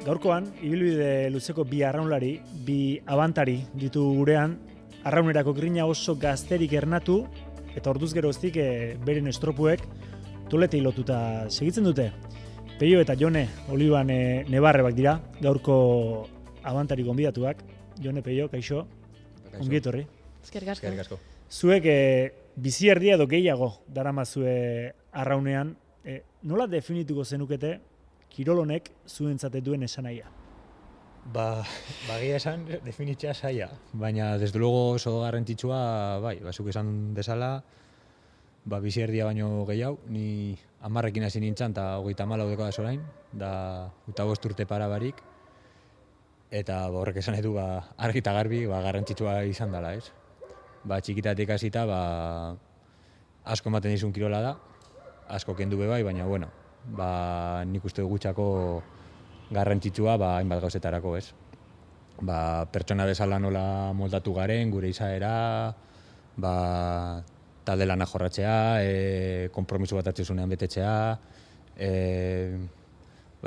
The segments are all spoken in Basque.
Gaurkoan, ibilbide luzeko bi arraunlari, bi abantari ditu gurean, arraunerako grina oso gazterik ernatu, eta orduz geroztik beren estropuek toletei lotuta segitzen dute. Peio eta Jone Oliban nebarrebak dira, gaurko abantari gonbidatuak. Jone, Peio, kaixo, ongi etorri. Eskerrik asko. Zuek bizi erdia edo gehiago daramazue arraunean, nola definituko zenukete kirol honek zuentzat duen esanahia? Bagia esan definitzea zaila, baina desde luego oso garrantzitsua, bai, zuk esan bezala, bizi erdia baino gehiago, ni 10ekin hasi nintzen eta 34 dauka da orain, da 25 urte para barik, eta horrek esan edu argi eta garbi garrantzitsua izan dela, ez? Txikitatik hasita asko ematen dizun kirola da, asko kendu be bai, baina bueno, nik uste gutxako garrantzitsua hainbat gauzetarako, ez? Pertsona bezala nola moldatu garen, gure izaera, talde lana jorratzea, konpromiso bat atzezunean betetzea,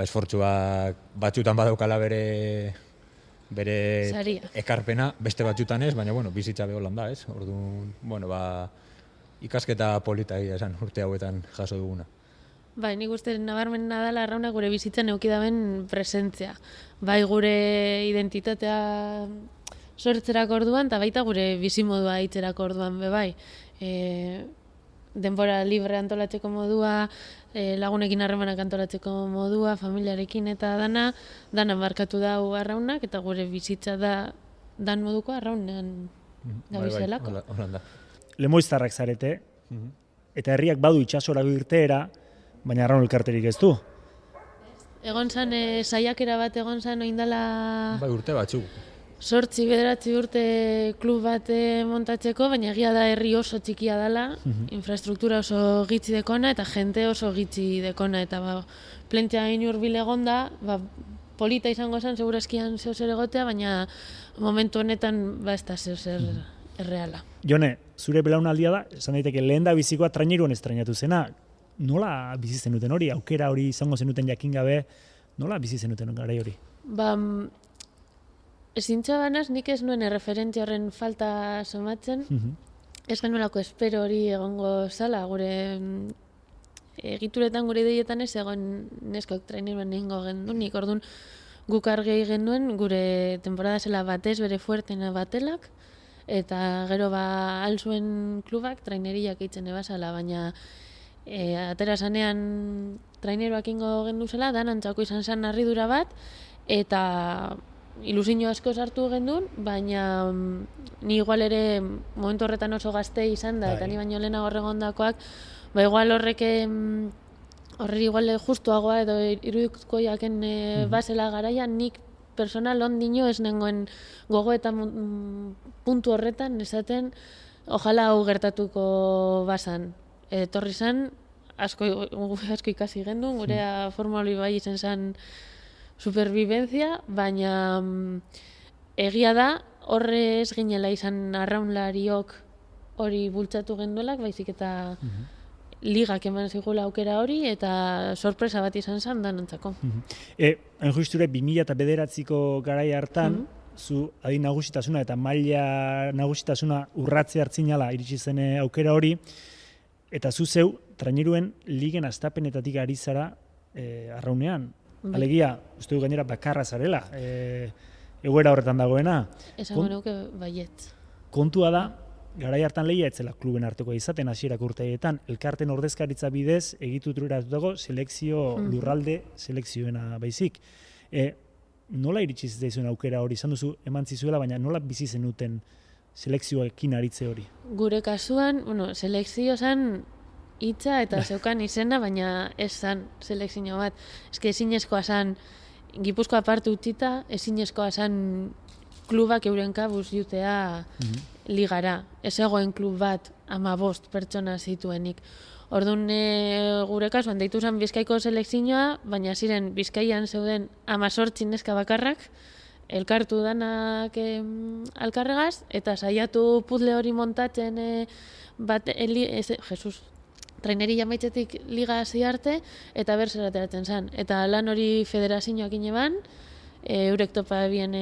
esfortzuak batzutan badaukala bere Saria. ekarpena, beste batzutan ez, baina bueno, bizitza beholan da, ez? Orduan, bueno, ikasketa polita esan urte hauetan jaso duguna. Bai, nik uste nabarmena dela arrauna gure bizitzan eukidaben presentzia. Bai gure identitatea sortzerako orduan, eta baita gure bizimodua hitzerako orduan be bai. Denbora libre antolatzeko modua, lagunekin harremanak antolatzeko modua, familiarekin eta dana markatu dau arraunak, eta gure bizitza dan moduko arraunean gabizelako. Holanda. Lemoiztarrak zarete, eta herriak badu itsasora irteera, baina arraun elkarterik ez du. Egon zan, saiakera bat egon zan oindala... Urte batzuk. 8-9 urte klub bat montatzeko, baina egia da herri oso txikia dela, infrastruktura oso gitzi dekona eta jente oso gitzi dekona, eta plentia hain hurbil egonda, polita izango zen, segurazkian zehozer egotea, baina momentu honetan ez da zehozer erreala. Jone, zure belaunaldia da, esan daiteke lehen da bizikoa traineruan estrainatu zena. Nola bizi zenuten hori? Aukera hori izango zenuten jakin gabe, nola bizi zenuten garai hori? Ezintza banaz, nik ez nuen erreferentzia horren falta somatzen. Ez genuelako espero hori egongo zala, gure egituretan, gure ideietan ez egon neskok traineruan egingo gendunik. Orduan guk argi genuen gure temporada zela batez bere fuertena batelak, eta gero alzuen klubak traineriak eitzen ebazala, baina atera zanean traineroak ingo gendu zela, danantzako izan zen harridura bat, eta ilusio asko sartu gendun, baina ni igual ere momentu horretan oso gazte izan da, eta ni baino lehenago horregondakoak, igual horreri igual justuagoa edo irudiko jaken basela garaian, nik personal ondino ez nengoen gogo eta puntu horretan esaten, ojala hau gertatuko basan. Etorri zen, asko ikasi gendun, gurea formula bai izan zen supervivencia, baina egia da horre ez ginela izan arraunlariok hori bultzatu genduelak, baizik eta ligak eman zigula aukera hori, eta sorpresa bat izan zen danontzako. Hain justure 2009ko garai hartan, zu adin nagusitasuna eta maila nagusitasuna urratze hartzinala iritsi zen aukera hori, eta zu zeu traineruen ligen hastapenetatik ari zara arraunean. Alegia, uste du gainera bakarra zarela, egoera horretan dagoena. Esango nuke baiet. Kontua da, garai hartan lehia etzela kluben arteko izaten hasierak urteetan, elkarten ordezkaritza bidez egituratutako selekzio lurralde selekzioena baizik. Nola iritsi zitzaizuen aukera hori? Izan duzu eman zizuela, baina nola bizi zenuten selekzioekin aritze hori? Gure kasuan, selekzio zen hitza eta zeukan izena, baina ez zen selekzio bat. Ezinezkoa zen Gipuzkoa parte utzita, ezinezkoa zen klubak euren kabuz jutea ligara. Ez egoen klub bat 15 pertsona zituenik. Orduan gure kasuan deitu zen Bizkaiko selekzioa, baina ziren Bizkaian zeuden 18 neska bakarrak, elkartu danak alkarregaz, eta saiatu puzzle hori montatzen traineri jamaitzetik liga hasi arte, eta berzera ateratzen zen. Eta lan hori federazioak ineban, eurek topa ebien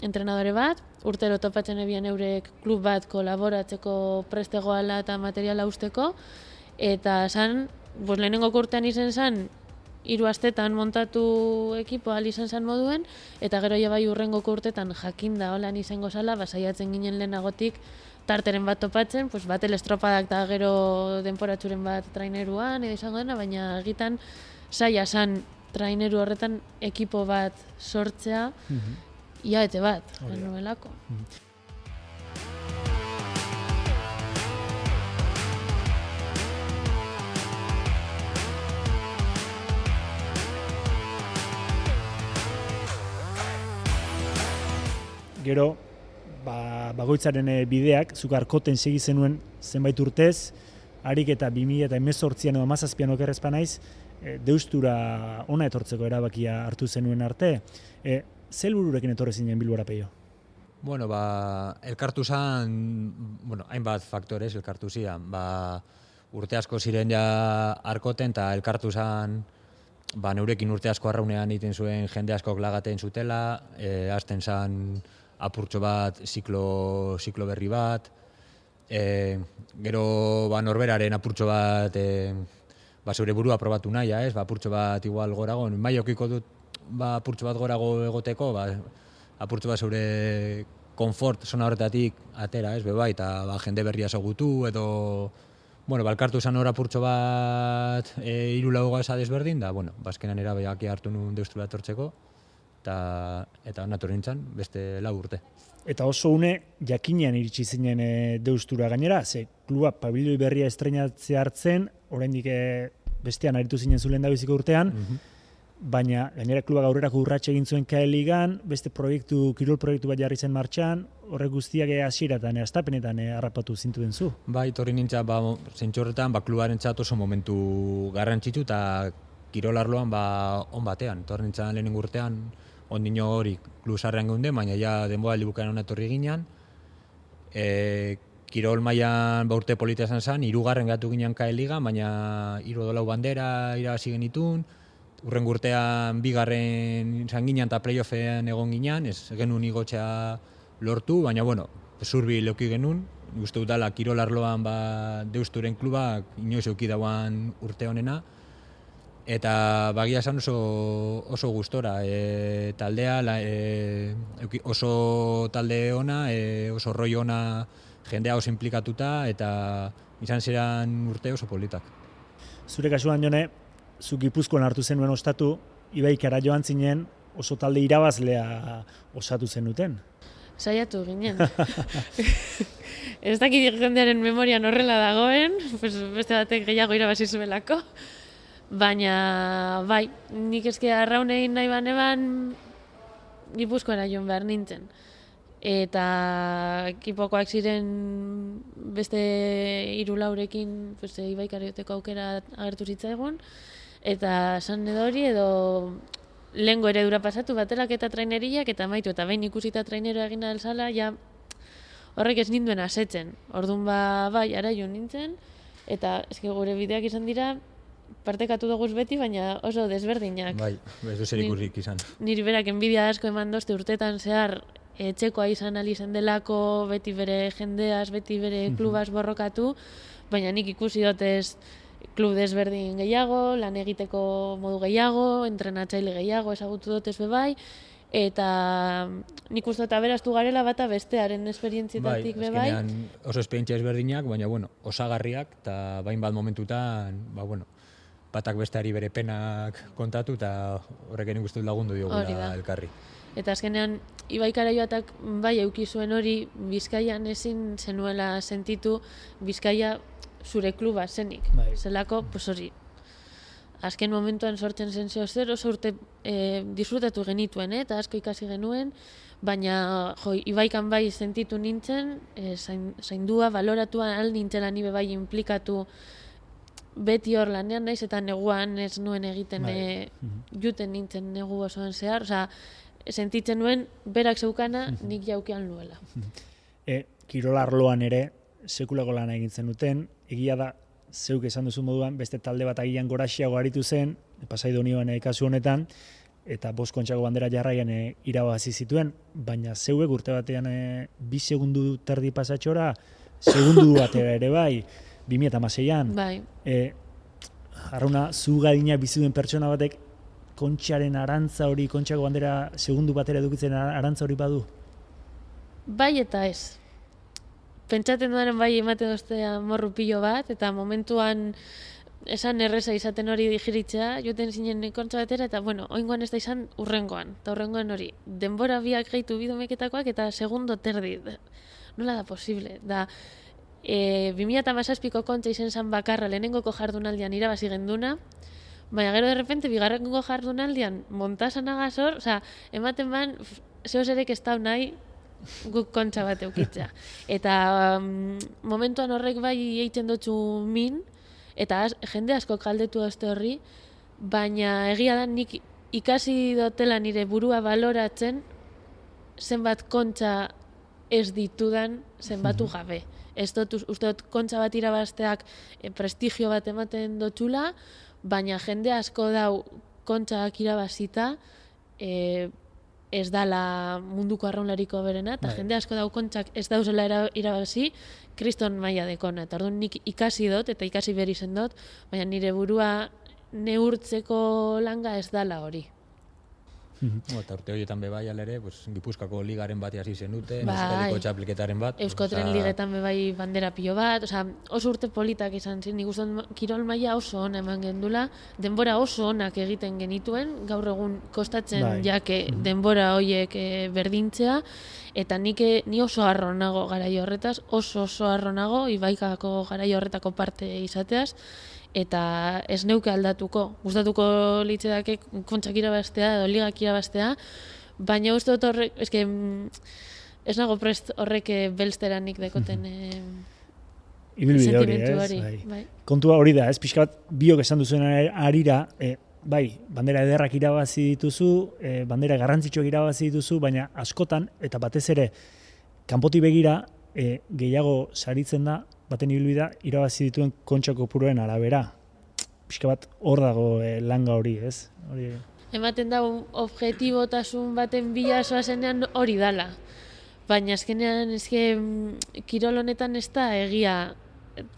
entrenadore bat, urtero topatzen ebien eurek klub bat kolaboratzeko prestegoala eta materiala usteko, eta zan, lehenengo urtean izen zen, 3 astetan montatu ekipoa izan zen moduen, eta gero ja bai urrengoko urtetan jakinda holan izango zala, saiatzen ginen lehenagotik tarteren bat topatzen, bat estropadak eta gero denporatxuren bat traineruan edo izango dena, baina egitan saia zen traineru horretan ekipo bat sortzea, iaete bat, genuelako. Gero, bagoitzaren bideak, zuk arkoten segi zenuen zenbait urtez, harik eta 2018an edo 2017an okerrezpa naiz, deustura ona etortzeko erabakia hartu zenuen arte. Ze helbururekin etorri zinen Bilbora, Peio? Bueno, elkartu zan, hainbat faktorez elkartu zian. Urte asko ziren ja arkoten, eta elkartu zan, neurekin urte asko arraunean egiten zuen jende askok lagaten zutela, hasten zan apurtxo bat, ziklo berri bat, gero norberaren apurtxo bat, zeure burua probatu nahi, apurtxo bat igual gorago, maiokiko dut apurtxo bat gorago egoteko, apurtxo bat zeure konfort zona horretatik atera, eta jende berria ezagutu, edo elkartu zan hor apurtxo bat 3-4 gauza desberdin, da, azkenan erabakia hartu nuen deustura etortzeko, eta natorri nintzen, beste 4 urte. Eta oso une jakinean iritsi zinen deustura gainera, ze kluba pabilioi berria estreinatzea hartzen, oraindik bestean aritu zinen zu lehendabiziko urtean, baina gainera kluba aurrerako urratxe egin zuen KL Ligan, beste kirol proiektu bat jarri zen martxan, horrek guztiak hasieratan, hastapenetan harrapatu zintuen zu. Bai, torri nintzen, zentzu horretan, klubaren oso momentu garrantzitsu eta kirol arloan on batean. Torri nintzen lehenengo urtean, ondino hori klub sarrean geunden, baina ja denboraldi bukaeran hona etorri ginean. Kirol mailan urte polita esan zen, 3. gatu ginean KL Ligan, baina 3 bandera irabazi genitun, urrengo urtean 2. izan ginean eta playoffean egon ginean, ez genuen igotzea lortu, baina zurbi leuki genuen, uste dut dela kirol arloan deusturen klubak inoiz euki dauan urte honena, eta bagia esan oso gustora, taldea, oso talde ona, oso roi ona jendea oso implikatuta, eta izan ziren urte oso politak. Zure kasuan, Jone, zu Gipuzkoan hartu zenuen ostatu, Ibaikara joan zinen oso talde irabazlea osatu zenuten. Saiatu ginen. Ez dakit jendearen memorian horrela dagoen, beste batek gehiago irabazi zuelako. Baina, bai, nik eske arraun egin nahi baneban Gipuzkoara joan behar nintzen. Eta ekipokoak ziren beste 3-4rekin Ibaikarioteko aukera agertu zitzaigun. Eta esan edo hori edo lehengo eredura pasatu batelak eta traineriak eta maitu eta behin ikusita traineroa egin alzala, ja horrek ez ninduen asetzen. Orduan bai, ara joan nintzen, eta eske gure bideak izan dira, partekatu dugu beti, baina oso desberdinak. Bai, ez du zer ikusik izan. Niri berak enbidia asko eman dozte urtetan zehar, etxekoa izan alizan delako, beti bere jendeaz, beti bere klubaz borrokatu, baina nik ikusi dotez klub desberdin gehiago, lan egiteko modu gehiago, entrenatzaile gehiago, ezagutu dotez bebai, eta nik uste eta beraztu garela bata bestearen esperientzietatik bebai. Bai, azkenean oso esperientzia ezberdinak, baina osagarriak, eta bain bat momentutan, batak besteari bere penak kontatu, eta horrek nik uste lagundu diogula elkarri. Eta azkenean, Ibaikara joatak bai euki zuen hori, Bizkaian ezin zenuela sentitu, Bizkaia zure kluba zenik. Zelako, hori, azken momentuan sortzen zen zer, oso urte disfrutatu genituen, eta asko ikasi genuen, baina Ibaikan bai sentitu nintzen, zaindua, baloratua, al nintzela nibe bai implikatu beti hor lanean naiz, eta neguan ez nuen egiten juten nintzen negu osoan zehar, osea, sentitzen nuen berak zeukana nik jaukean nuela. Kirol arloan ere sekulako lana egin zenuten, egia da zeuk esan duzu moduan, beste talde bat agian goraxiago aritu zen, Pasaidonioan kasu honetan, eta 5 kontxako bandera jarraian irabazi zituen, baina zeuek urte batean 2 segundu terdi pasatxora, segundu batera ere bai, 2016an. Bai. Arrauna, zu gadina biziduen pertsona batek, kontxaren arantza hori, kontxako bandera segundu batera edukitzen arantza hori badu? Bai eta ez. Pentsatzen duaren bai ematen doztea morru pilo bat, eta momentuan esan erreza izaten hori digiritzea, joten zinen kontxa batera, eta bueno, oingoan ez da izan urrengoan. Eta urrengoan hori, denbora biak gehitu bidomeketakoak eta segundo terdi. Nola da posible? Da, 2017ko kontxa izen zan bakarra lehenengoko jardunaldian irabazi genduna, baina gero de repente bigarrengo jardunaldian montasan agazor, ematen ban, zehoz erek ez dau nahi, guk kontxa bat eukitza. Eta momentuan horrek bai eitzen dutxu min, eta jende asko kaldetu dozte horri, baina egia da nik ikasi dotela nire burua baloratzen zenbat kontxa ez ditudan zenbatu gabe. Ez dut, uste dut kontxa bat irabazteak prestigio bat ematen dotxula, baina jende asko dau kontxak irabazita, ez dala munduko arraunlariko berena, eta jende asko dau kontxak ez dauzela irabazi, kriston maila dekona. Eta orduan nik ikasi dut, eta ikasi berri zen dut, baina nire burua neurtzeko langa ez dala hori. Eta urte horietan bebai alere, Gipuzkoako ligaren bat hasi zenuten, Euskadiko txapelketaren bat. Euskotren ligetan bebai bandera pilo bat, oso urte politak izan zen, nik uste kirol maila oso ona eman gendula, denbora oso onak egiten genituen, gaur egun kostatzen jake denbora horiek berdintzea, eta ni oso harro nago garaio horretaz, oso harro nago, Ibaikako garaio horretako parte izateaz, eta ez neuke aldatuko. Gustatuko litzedake kontxak irabaztea edo ligak irabaztea, baina uste dut horrek, ez nago prest horrek belzteranik dekoten sentimentu hori. Bai. Kontua hori da, pixka bat biok esan duzuen arira, bai, bandera ederrak irabazi dituzu, bandera garrantzitsuak irabazi dituzu, baina askotan, eta batez ere, kanpotik begira, gehiago saritzen da, baten ibilbida irabazi dituen kontxa kopuroen arabera. Pixka bat hor dago langa hori, ez? Ematen da objetibotasun baten bila zoazenean hori dala. Baina azkenean kirol honetan ez da egia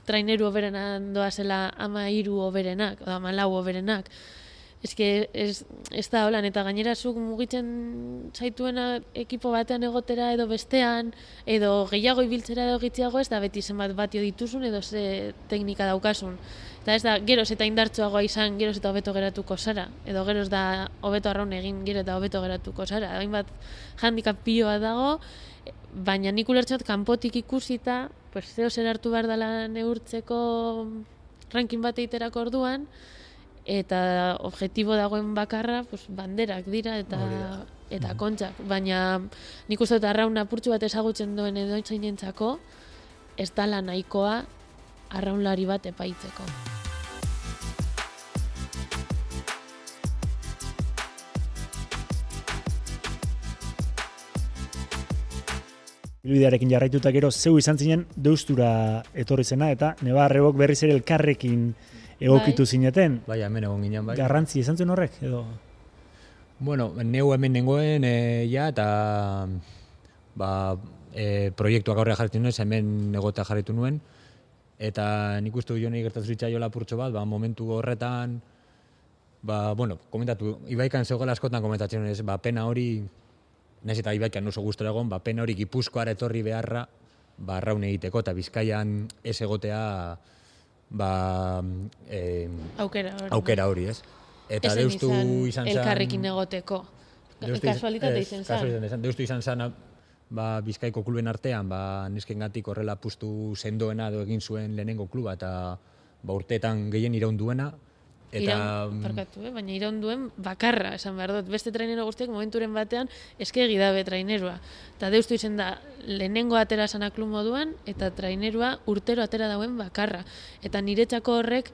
traineru oberenan doazela 13 oberenak, edo 14 oberenak. Ez da holan, eta gainera zuk mugitzen zaituena ekipo batean egotera edo bestean, edo gehiago ibiltzera edo gitziago, ez da beti zenbat batio dituzun edo ze teknika daukasun. Eta ez da, geroz eta indartsuagoa izan, geroz eta hobeto geratuko zara. Edo geroz da hobeto arraun egin, gero eta hobeto geratuko zara. Hainbat handicap pioa dago, baina nik ulertzot kanpotik ikusita, zeo zer hartu behar dela neurtzeko ranking bat eiterako orduan, eta objektibo dagoen bakarra banderak dira eta kontxak. Baina nik uste dut arraun apurtxu bat ezagutzen duen edoitzainentzako ez dala nahikoa arraunlari bat epaitzeko. Ibilbidearekin jarraituta gero zeu izan zinen Deustura etorri zena, eta Nebarrebok berriz ere elkarrekin egokitu zineten. Bai, hemen egon ginen, bai. Garrantzi izan zuen horrek, edo? Bueno, neu hemen nengoen, eta proiektuak aurrera jarritu nuen, hemen egotea jarritu nuen, eta nik uste joni gertatu zitzaiola apurtxo bat, momentu horretan, komentatu, Ibaikan zegoela askotan komentatzen nuen, pena hori, nahiz eta Ibaikan oso gustora egon, pena hori Gipuzkoara etorri beharra, arraun egiteko, eta Bizkaian ez egotea, aukera hori, ez? Eta Deustu izan zan... elkarrekin egoteko. Kasualitate izan zan. Deustu izan zan, Bizkaiko kluben artean, neskengatik horrela pustu sendoena edo egin zuen lehenengo kluba, eta urteetan gehien iraun duena. Baina iraun duen bakarra, esan behar dut. Beste trainero guztiak momenturen batean eskegi dabe trainerua. Eta Deustu izan da lehenengo atera zana klub moduan, eta trainerua urtero atera dauen bakarra. Eta niretzako horrek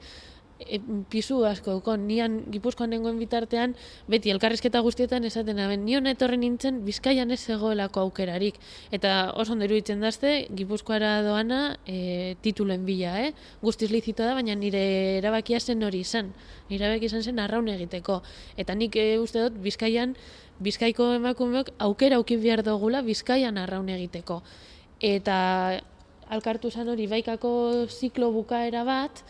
pisu asko kon. Nian Gipuzkoan nengoen bitartean, beti elkarrizketa guztietan esaten aben, nion etorri nintzen Bizkaian ez zegoelako aukerarik. Eta oso ondo iruditzen dazte, Gipuzkoara doana tituluen bila, guztiz lizito da, baina nire erabakia zen hori izan. Nire erabakia izan zen arraun egiteko. Eta nik uste dut Bizkaiko emakumeok aukera auki behar dugula Bizkaian arraun egiteko. Eta alkartu zen hori baikako ziklo bukaera bat,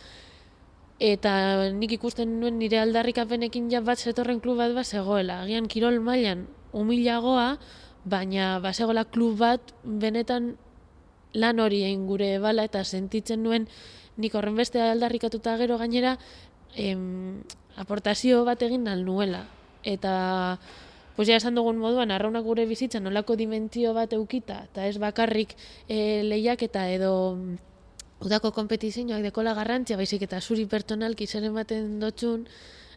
eta nik ikusten nuen nire aldarrikapenekin bat zetorren klub bat zegoela. Agian kirol mailan humilagoa, baina bazegoela klub bat benetan lan hori egin gure bala, eta sentitzen nuen nik horren beste aldarrikatuta gero gainera aportazio bat egin al nuela. Eta pues ja esan dugun moduan, arraunak gure bizitzan nolako dimentsio bat eukita, eta ez bakarrik lehiaketa edo udako kompetizioak dekola garrantzia, baizik eta zuri pertsonalki zer ematen dotxun,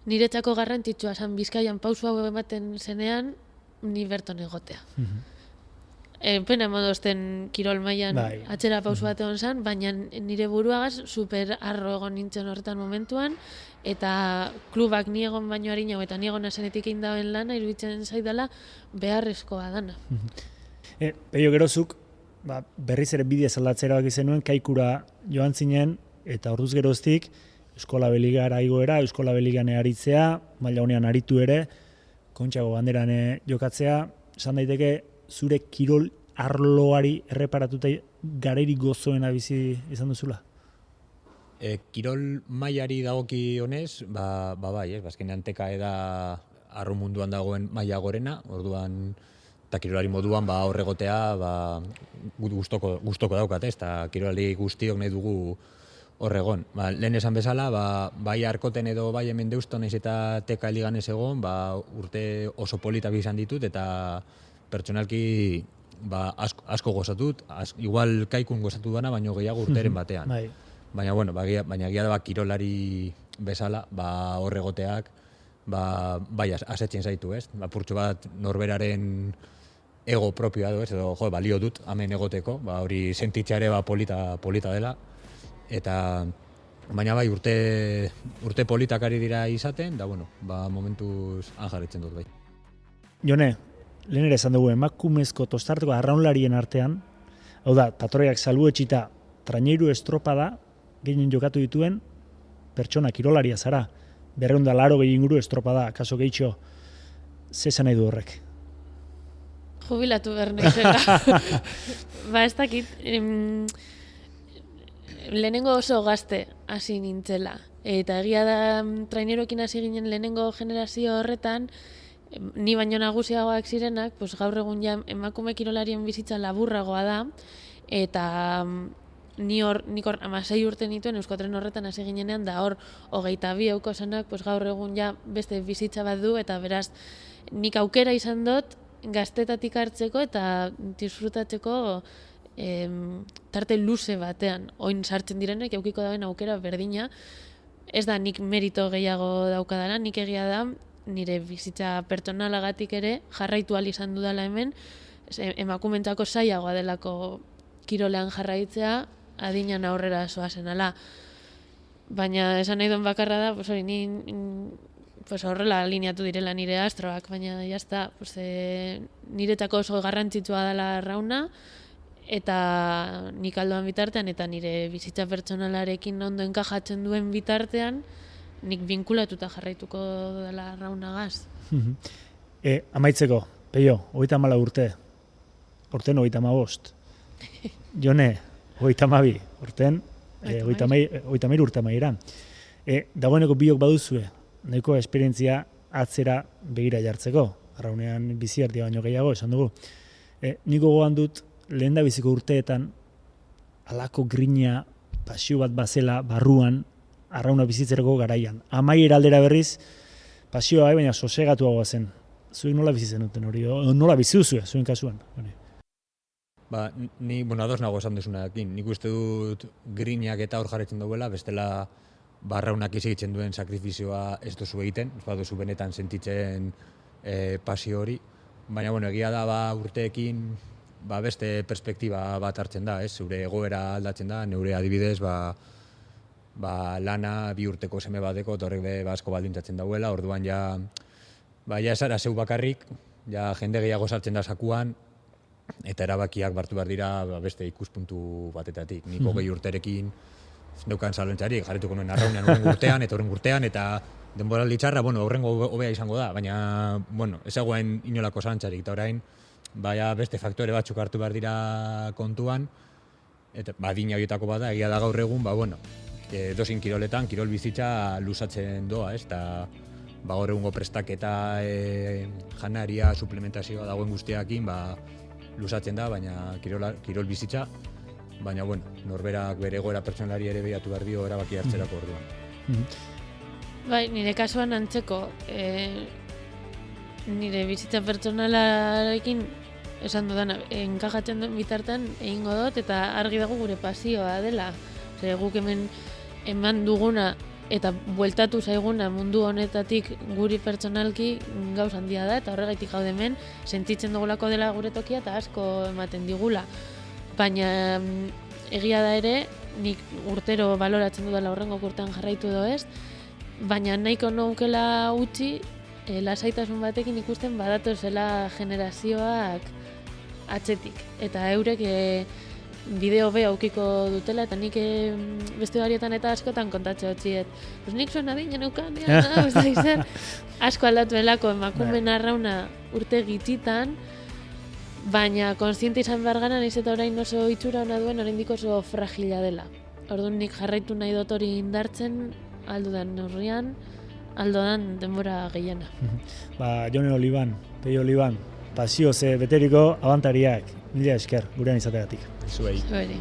niretzako garrantzitsua zan Bizkaian pausu hau ematen zenean, ni berton egotea. Pena modozten kirol mailan atzera pausu bat egon zan, baina nire buruagaz super arro egon nintzen horretan momentuan, eta klubak ni egon baino harinago eta ni egon azenetik egin dauen lana, iruditzen zaidala beharrezkoa dana. Peio gerozuk, berriz ere bidea zaldatzera bak izenuen, Kaikura joan zinen, eta orduz geroztik, Euskola Beligara igoera, Euskola Beligan aritzea, maila honean aritu ere, Kontxago banderan jokatzea, esan daiteke, zure kirol arloari erreparatuta garairik gozoena bizi izan duzula? Kirol mailari dagoki honez, bai, azkenean TKE da arro munduan dagoen maila gorena, orduan eta kirolari moduan horregotea gustoko daukat, eta kirolari guztiok nahi dugu horregon. Lehen esan bezala, bai Arkoten edo bai hemen Deuston naiz eta TKE ligan ez egon, urte oso politak izan ditut, eta pertsonalki asko gozatut, igual Kaikun gozatu dana, baino gehiago urteren batean. Baina egia da kirolari bezala, horregoteak, asetzen zaitu, ez? Purtsu bat norberaren ego propioa edo balio dut hemen egoteko, hori sentitza ere polita dela, eta baina bai urte politak ari dira izaten, da momentuz jarritzen dut bai. Jone, lehen ere esan dugu, emakumezko tostarteko arraunlarien artean, hau da, patroiak salbuetxita traineru estropada gehien jokatu dituen pertsona kirolaria zara. 280 inguru estropada, kaso gehitxo, zesan nahi du horrek? Jubilatu behar naizela. Ez dakit, lehenengo oso gazte hasi nintzela. Eta egia da traineroekin hasi ginen lehenengo generazio horretan, ni baino nagusiagoak zirenak, gaur egun ja emakume kirolarien bizitza laburragoa da, eta nik hor 16 urte nituen Euskotren horretan hasi ginenean, da hor 22 euko zenak, gaur egun ja beste bizitza bat du, eta beraz nik aukera izan dut gaztetatik hartzeko eta disfrutatzeko tarte luze batean. Oin sartzen direnek eukiko dauen aukera berdina, ez da nik merito gehiago daukadana, nik egia da nire bizitza pertsonalagatik ere jarraitu ahal izan dudala hemen, emakumentzako zailagoa delako kirolean jarraitzea, adinan aurrera zoazen ala. Baina esan nahi duen bakarra da, horrela alineatu direla nire astroak, baina jazta, niretzako oso garrantzitsua dela arrauna, eta nik aldoan bitartean, eta nire bizitza pertsonalarekin ondo enkajatzen duen bitartean, nik binkulatuta jarraituko dela arraunagaz. Amaitzeko, Peio, 34 urte, orten 35. Jone, 32, orten 33 urte amaieran. Dagoeneko biok baduzue, nahiko esperientzia atzera begira jartzeko, arraunean bizi erdia baino gehiago, esan dugu. Niko gogoan dut, lehen da biziko urteetan, alako grina, pasio bat bazela, barruan, arrauna bizitzerako garaian. Amaiera aldera berriz, pasioa baina sosegatuagoa zen. Zuek nola bizitzen duten hori, nola bizi duzue, zuen kasuan? Ni ados nago esan duzunarekin. Nik uste dut grinak eta hor jarretzen duela, bestela barraunak izigitzen duen sakrifizioa ez duzu egiten, ez baduzu benetan sentitzen pasio hori. Baina egia da urteekin beste perspektiba bat hartzen da, zure egoera aldatzen da, neure adibidez lana 2 urteko seme bateko, eta horrek be asko baldintzatzen dauela, orduan ja ez ara zeu bakarrik, ja jende gehiago sartzen da sakuan, eta erabakiak hartu behar dira beste ikuspuntu batetatik. Nik 20 urterekin neukan zalantzarik, jarrituko nuen arraunean horren urtean, eta denboraldi txarra, horrengo hobea izango da, baina, ez zegoen inolako zalantzarik, eta orain, beste faktore batzuk hartu behar dira kontuan, eta adina horietako bada, egia da gaur egun, edozein kiroletan, kirol bizitza luzatzen doa, eta gaur egungo prestaketa, janaria, suplementazioa dagoen guztiakin, luzatzen da, baina kirol bizitza, baina, norberak bere egoera pertsonalari ere behatu behar dio erabaki hartzerako orduan. Bai, nire kasuan antzeko, nire bizitza pertsonalarekin esan dudana, enkajatzen duen bitartean egingo dut, eta argi dago gure pasioa dela. Guk hemen eman duguna eta bueltatu zaiguna mundu honetatik guri pertsonalki gauz handia da, eta horregaitik gaude hemen, sentitzen dugulako dela gure tokia eta asko ematen digula. Baina egia da ere, nik urtero baloratzen dudala horrengo urtean jarraitu edo ez, baina nahiko naukela utzi, lasaitasun batekin ikusten badatozela generazioak atzetik. Eta eurek bideo be aukiko dutela, eta nik beste horietan eta askotan kontatze hotziet. Nik zuen adina neukan, asko aldatu elako emakumeen arrauna urte gitzitan, baina konstiente izan behar gana, nahiz eta orain oso itxura hona duen, oraindik oso fragila dela. Orduan nik jarraitu nahi dut hori indartzen, aldudan neurrian, aldodan denbora gehiena. Jone Oliban, Peio Oliban, pasio ze beteriko abantariak, mila esker, gurean izategatik. Zuei. Zuei.